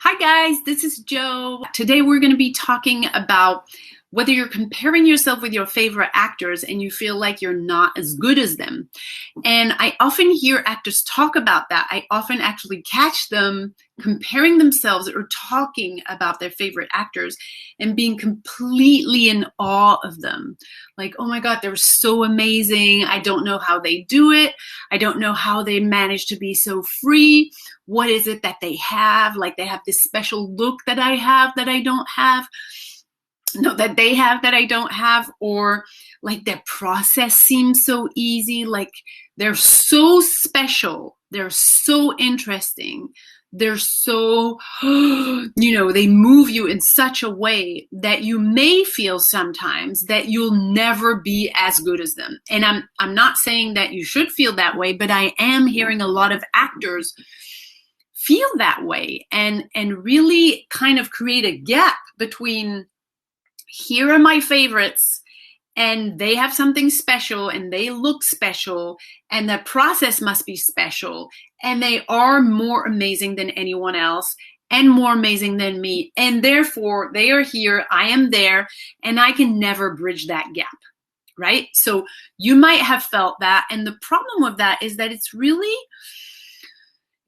Hi guys, this is Joe. Today we're going to be talking about whether you're comparing yourself with your favorite actors and you feel like you're not as good as them. And I often hear actors talk about that. I often actually catch them comparing themselves or talking about their favorite actors and being completely in awe of them. Like, oh my God, they're so amazing. I don't know how they do it. I don't know how they manage to be so free. What is it that they have? Like they have this special look that I have that I don't have. No, that they have that I don't have, or like their process seems so easy, like they're so special, they're so interesting, they're so, they move you in such a way that you may feel sometimes that you'll never be as good as them. And I'm not saying that you should feel that way, but I am hearing a lot of actors feel that way and really kind of create a gap between here are my favorites and they have something special and they look special and the process must be special and they are more amazing than anyone else and more amazing than me, and therefore they are here, I am there, and I can never bridge that gap, right? So you might have felt that, and the problem with that is that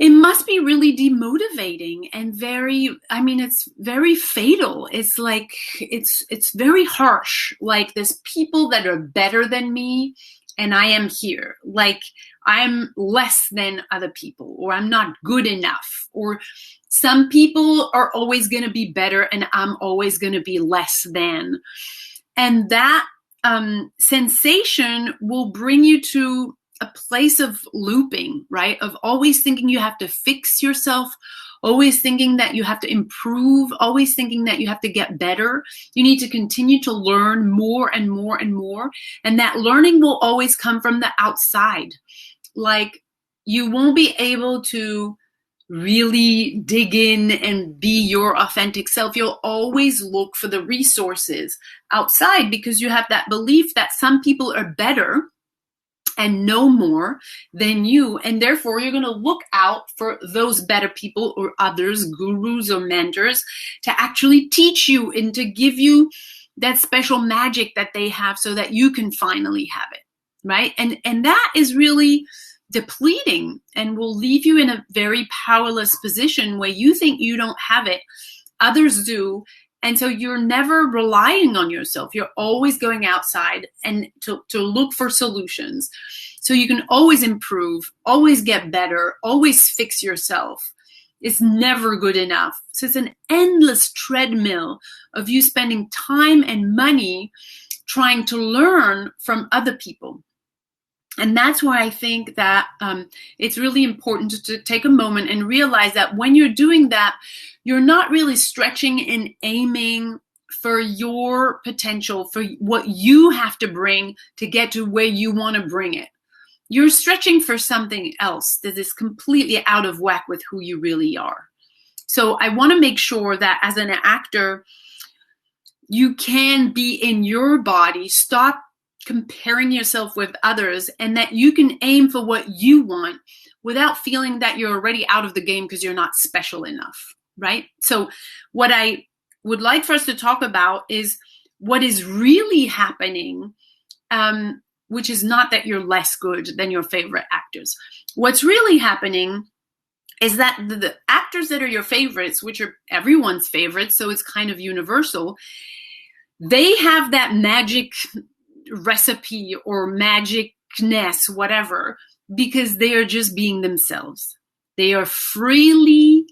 it must be really demotivating and it's very fatal. It's like, it's very harsh. Like there's people that are better than me and I am here. Like I'm less than other people, or I'm not good enough, or some people are always going to be better and I'm always going to be less than. And that sensation will bring you to a place of looping, right? Of always thinking you have to fix yourself, always thinking that you have to improve, always thinking that you have to get better. You need to continue to learn more and more and more. And that learning will always come from the outside. Like you won't be able to really dig in and be your authentic self. You'll always look for the resources outside because you have that belief that some people are better and know more than you, and therefore you're going to look out for those better people or others, gurus or mentors, to actually teach you and to give you that special magic that they have so that you can finally have it, right? And that is really depleting and will leave you in a very powerless position where you think you don't have it, others do. And so you're never relying on yourself. You're always going outside and to look for solutions. So you can always improve, always get better, always fix yourself. It's never good enough. So it's an endless treadmill of you spending time and money trying to learn from other people. And that's why I think that it's really important to take a moment and realize that when you're doing that, you're not really stretching and aiming for your potential, for what you have to bring to get to where you want to bring it. You're stretching for something else that is completely out of whack with who you really are. So I want to make sure that as an actor, you can be in your body, stop comparing yourself with others, and that you can aim for what you want without feeling that you're already out of the game because you're not special enough, right? So what I would like for us to talk about is what is really happening, which is not that you're less good than your favorite actors. What's really happening is that the actors that are your favorites, which are everyone's favorites, so it's kind of universal, they have that magic recipe or magicness, whatever, because they are just being themselves. They are freely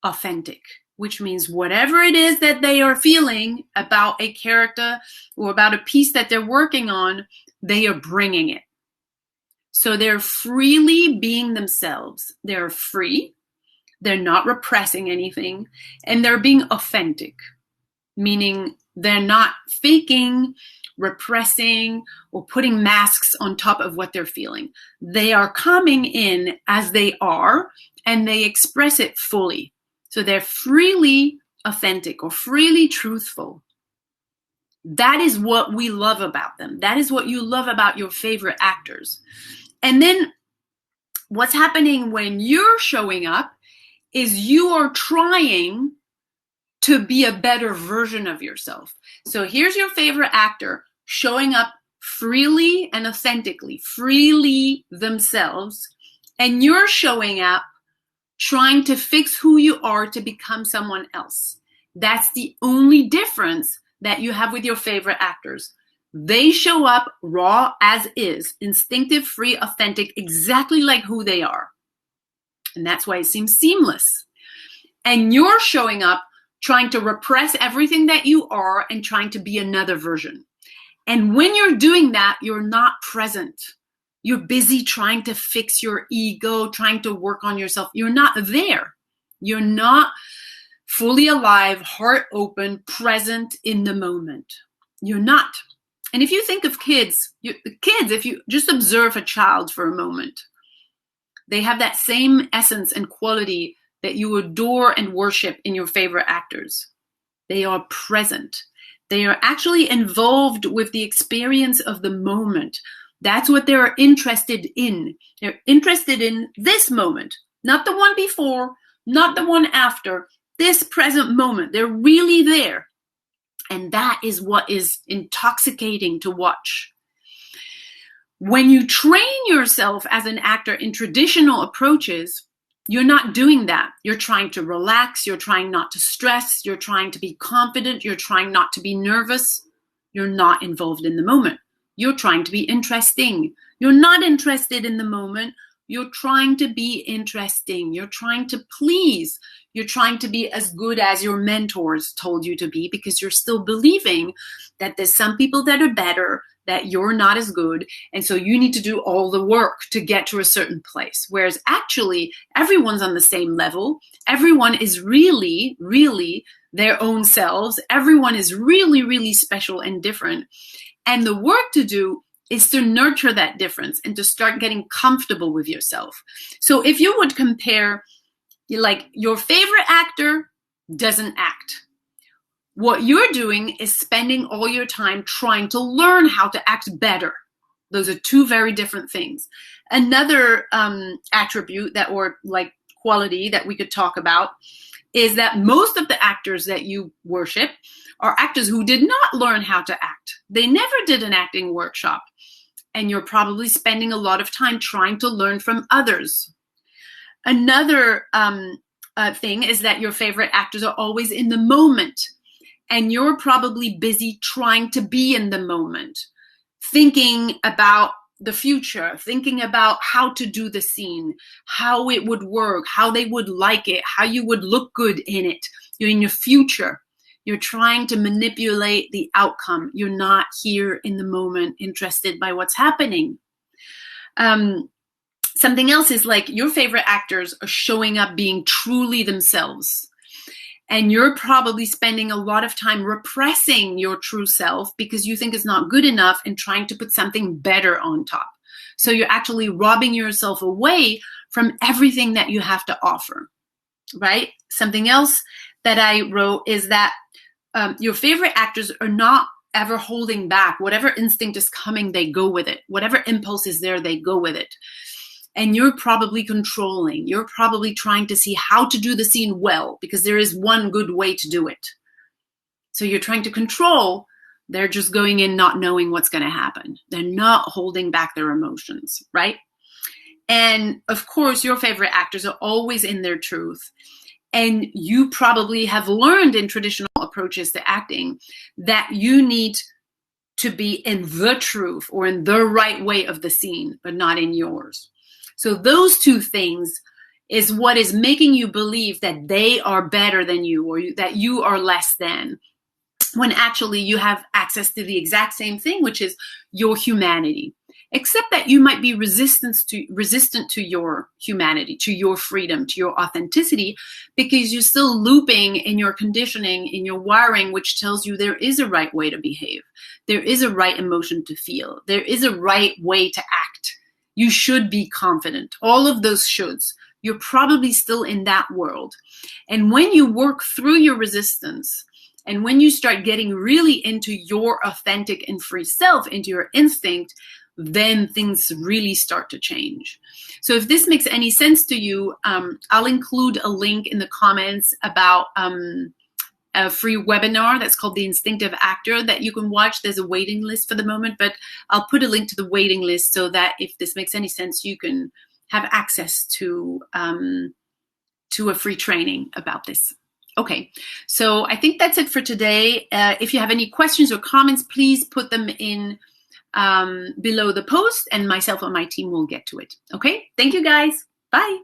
authentic, which means whatever it is that they are feeling about a character or about a piece that they're working on, they are bringing it. So they're freely being themselves. They're free. They're not repressing anything, and they're being authentic, meaning they're not faking, repressing, or putting masks on top of what they're feeling. They are coming in as they are, and they express it fully. So they're freely authentic or freely truthful. That is what we love about them. That is what you love about your favorite actors. And then what's happening when you're showing up is you are trying to be a better version of yourself. So here's your favorite actor showing up freely and authentically, freely themselves, and you're showing up trying to fix who you are to become someone else. That's the only difference that you have with your favorite actors. They show up raw as is, instinctive, free, authentic, exactly like who they are. And that's why it seems seamless. And you're showing up trying to repress everything that you are and trying to be another version. And when you're doing that, you're not present. You're busy trying to fix your ego, trying to work on yourself. You're not there. You're not fully alive, heart open, present in the moment. You're not. And if you think of kids, if you just observe a child for a moment, they have that same essence and quality that you adore and worship in your favorite actors. They are present. They are actually involved with the experience of the moment. That's what they're interested in. They're interested in this moment, not the one before, not the one after, this present moment. They're really there. And that is what is intoxicating to watch. When you train yourself as an actor in traditional approaches, you're not doing that. You're trying to relax. You're trying not to stress. You're trying to be confident. You're trying not to be nervous. You're not involved in the moment. You're trying to be interesting. You're not interested in the moment. You're trying to be interesting. You're trying to please. You're trying to be as good as your mentors told you to be, because you're still believing that there's some people that are better, that you're not as good, and so you need to do all the work to get to a certain place. Whereas actually, everyone's on the same level. Everyone is really, really their own selves. Everyone is really, really special and different. And the work to do is to nurture that difference and to start getting comfortable with yourself. So if you would compare, like, your favorite actor doesn't act. What you're doing is spending all your time trying to learn how to act better. Those are two very different things. Another attribute that, or like quality that we could talk about, is that most of the actors that you worship are actors who did not learn how to act. They never did an acting workshop. And you're probably spending a lot of time trying to learn from others. Another thing is that your favorite actors are always in the moment. And you're probably busy trying to be in the moment, thinking about the future, thinking about how to do the scene, how it would work, how they would like it, how you would look good in it. You're in your future. You're trying to manipulate the outcome. You're not here in the moment, interested by what's happening. Something else is like your favorite actors are showing up being truly themselves. And you're probably spending a lot of time repressing your true self because you think it's not good enough and trying to put something better on top. So you're actually robbing yourself away from everything that you have to offer, right? Something else that I wrote is that your favorite actors are not ever holding back. Whatever instinct is coming, they go with it. Whatever impulse is there, they go with it. And you're probably controlling. You're probably trying to see how to do the scene well, because there is one good way to do it. So you're trying to control. They're just going in not knowing what's going to happen. They're not holding back their emotions, right? And of course, your favorite actors are always in their truth. And you probably have learned in traditional approaches to acting that you need to be in the truth or in the right way of the scene, but not in yours. So those two things is what is making you believe that they are better than you, or that you are less than, when actually you have access to the exact same thing, which is your humanity. Except that you might be resistant to your humanity, to your freedom, to your authenticity, because you're still looping in your conditioning, in your wiring, which tells you there is a right way to behave. There is a right emotion to feel. There is a right way to act. You should be confident. All of those shoulds. You're probably still in that world. And when you work through your resistance, and when you start getting really into your authentic and free self, into your instinct, then things really start to change. So if this makes any sense to you, I'll include a link in the comments about a free webinar that's called The Instinctive Actor that you can watch. There's a waiting list for the moment, but I'll put a link to the waiting list so that if this makes any sense, you can have access to a free training about this. Okay, so I think that's it for today. If you have any questions or comments, please put them in below the post, and myself and my team will get to it. Okay, thank you guys. Bye.